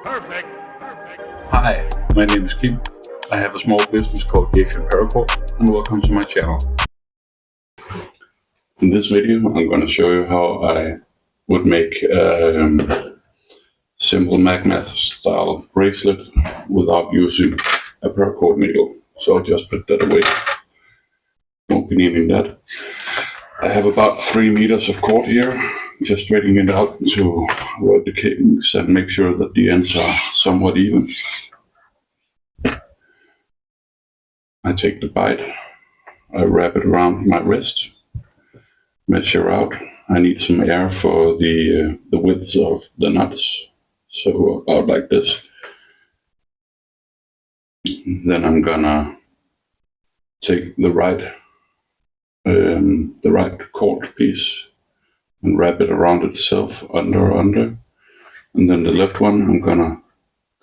Perfect. Hi, my name is Kim. I have a small business called Paracord, and welcome to my channel. In this video, I'm going to show you how I would make a simple magnet style bracelet without using a paracord needle. So I'll just put that away. Won't be needing that. I have about 3 meters of cord here, just straightening it out to avoid the kinks and make sure that the ends are somewhat even. I take the bite, I wrap it around my wrist, measure out. I need some air for the width of the nuts, so about like this. Then I'm gonna take the right cord piece and wrap it around itself, under, and then the left one I'm gonna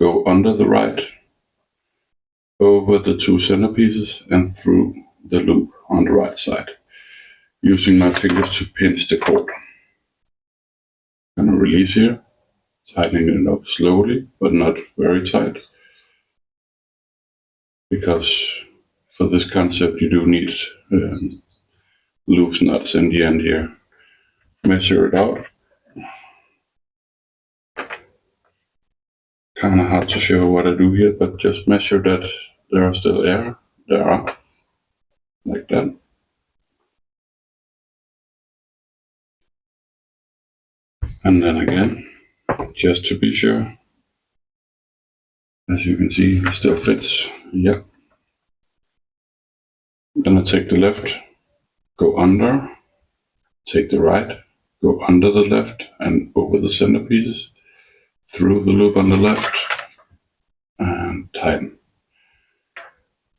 go under the right, over the 2 center pieces and through the loop on the right side, using my fingers to pinch the cord. I'm gonna release here, tightening it up slowly but not very tight, because for this concept you do need loose nuts in the end here. Measure it out. Kind of hard to show what I do here, but just measure that there are still air. There are, like that. And then again, just to be sure. As you can see, it still fits. Yeah. Then I take the left, go under, take the right, go under the left and over the center pieces, through the loop on the left, and tighten.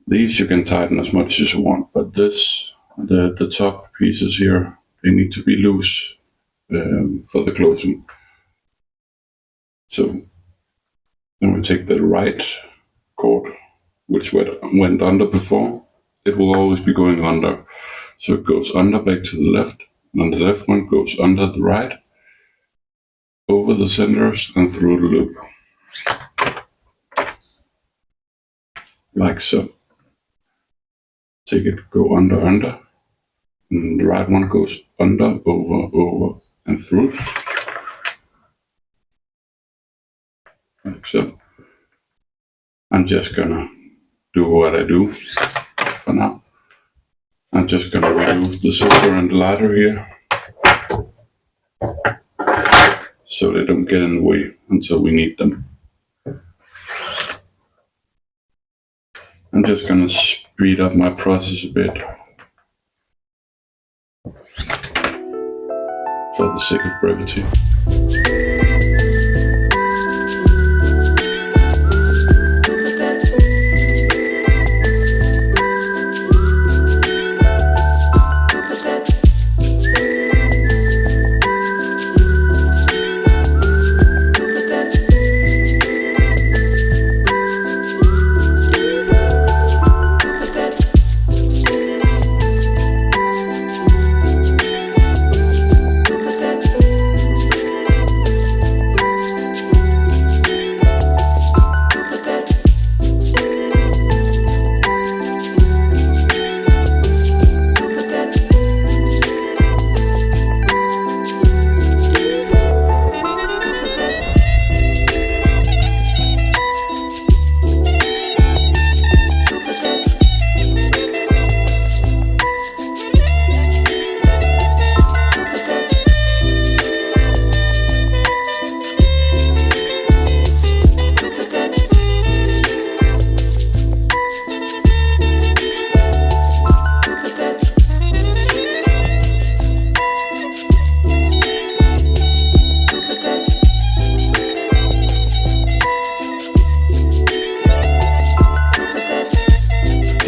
These you can tighten as much as you want, but this, the top pieces here, they need to be loose for the closing. So then we take the right cord, which went under before. It will always be going under. So it goes under back to the left, and the left one goes under the right, over the centers and through the loop. Like so. Take it, go under, and the right one goes under, over, and through. Like so. I'm just gonna do what I do for now. I'm just gonna remove the scissor and the ladder here, so they don't get in the way until we need them. I'm just gonna speed up my process a bit for the sake of brevity.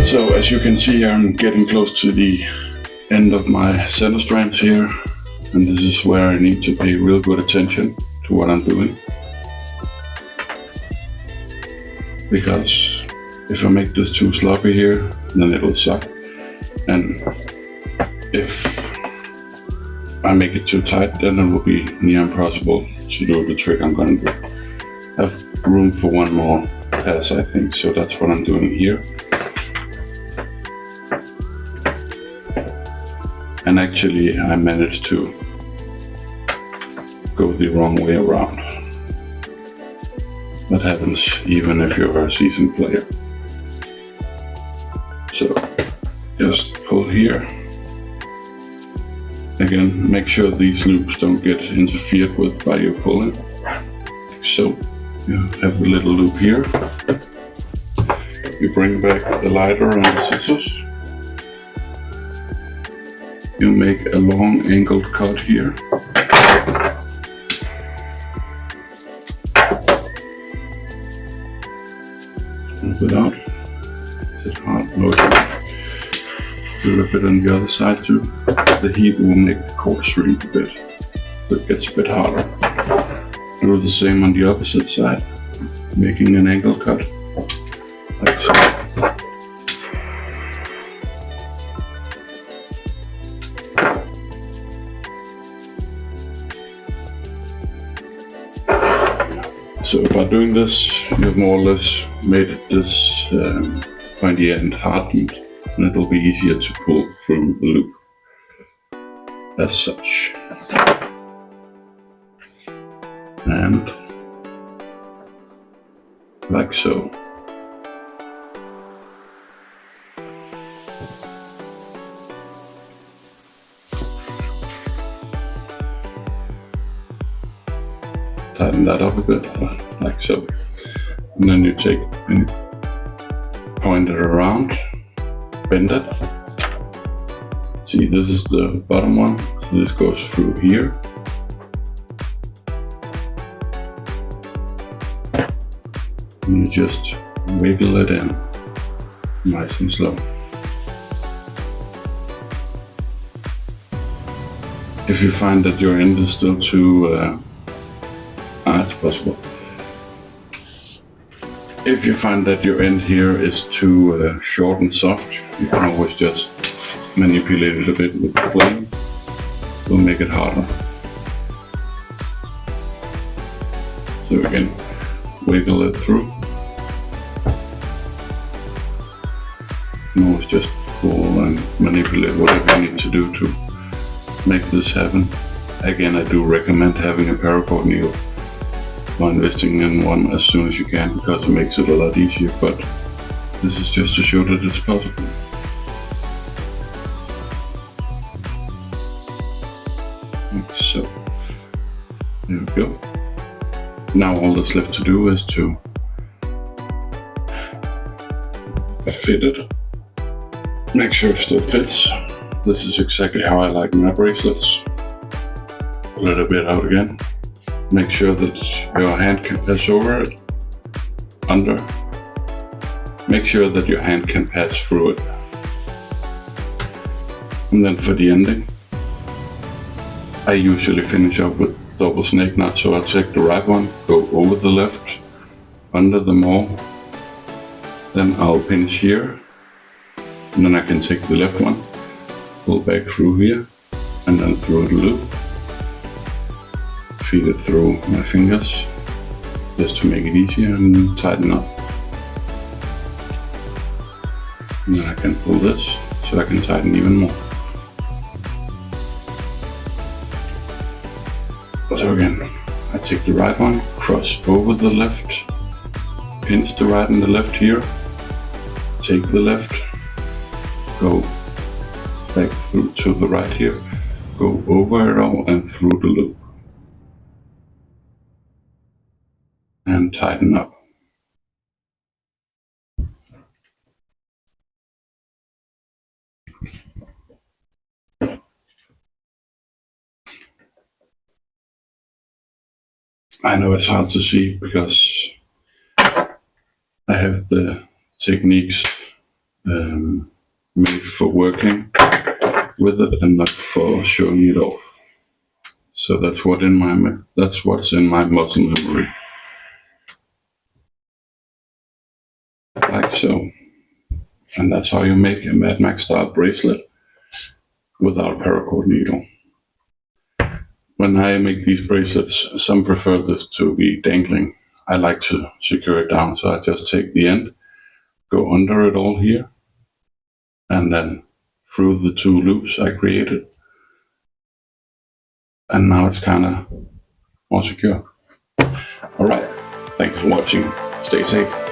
So as you can see, I'm getting close to the end of my center strands here, and this is where I need to pay real good attention to what I'm doing, because if I make this too sloppy here, then it will suck, and if I make it too tight, then it will be near impossible to do the trick I'm going to do. have room for one more pass, I think, so that's what I'm doing here. And actually I managed to go the wrong way around. That happens even if you're a seasoned player. So just pull here. Again, make sure these loops don't get interfered with by your pulling. So you have the little loop here. You bring back the lighter and the scissors. You make a long angled cut here. Smooth it out. Is it hard? No, it's not. Do a bit on the other side too. The heat will make the cord shrink a bit, so it gets a bit harder. Do the same on the opposite side, making an angle cut, like so. So by doing this, you've more or less made this pointy end hardened, and it will be easier to pull through the loop as such. And like so. Tighten that up a bit, like so. And then you take and point it around, bend it. See, this is the bottom one, so this goes through here. And you just wiggle it in, nice and slow. If you find that your end is still too, it's possible. If you find that your end here is too short and soft, you can always just manipulate it a bit with the flame. It will make it harder. So again, wiggle it through. You can always just pull and manipulate whatever you need to do to make this happen. Again, I do recommend having a paracord needle or investing in one as soon as you can, because it makes it a lot easier, but this is just to show that it's possible. So, there we go. Now all that's left to do is to fit it. Make sure it still fits. This is exactly how I like my bracelets. Pull it a bit out again. Make sure that your hand can pass over it, under. Make sure that your hand can pass through it. And then for the ending, I usually finish up with double snake knot, so I'll take the right one, go over the left, under them all. Then I'll pinch here, and then I can take the left one, pull back through here, and then through the loop. Feed it through my fingers, just to make it easier, and tighten up. And then I can pull this, so I can tighten even more. So again, I take the right one, cross over the left, pinch the right and the left here, take the left, go back through to the right here, go over it all and through the loop. And tighten up. I know it's hard to see because I have the techniques made for working with it and not for showing it off. So that's what's in my muscle memory. Like so. And that's how you make a Mad Max style bracelet without a paracord needle. When I make these bracelets, some prefer this to be dangling I like to secure it down, so I just take the end, go under it all here, and then through the 2 loops I created. And now it's kind of more secure. Alright, thanks for watching. Stay safe.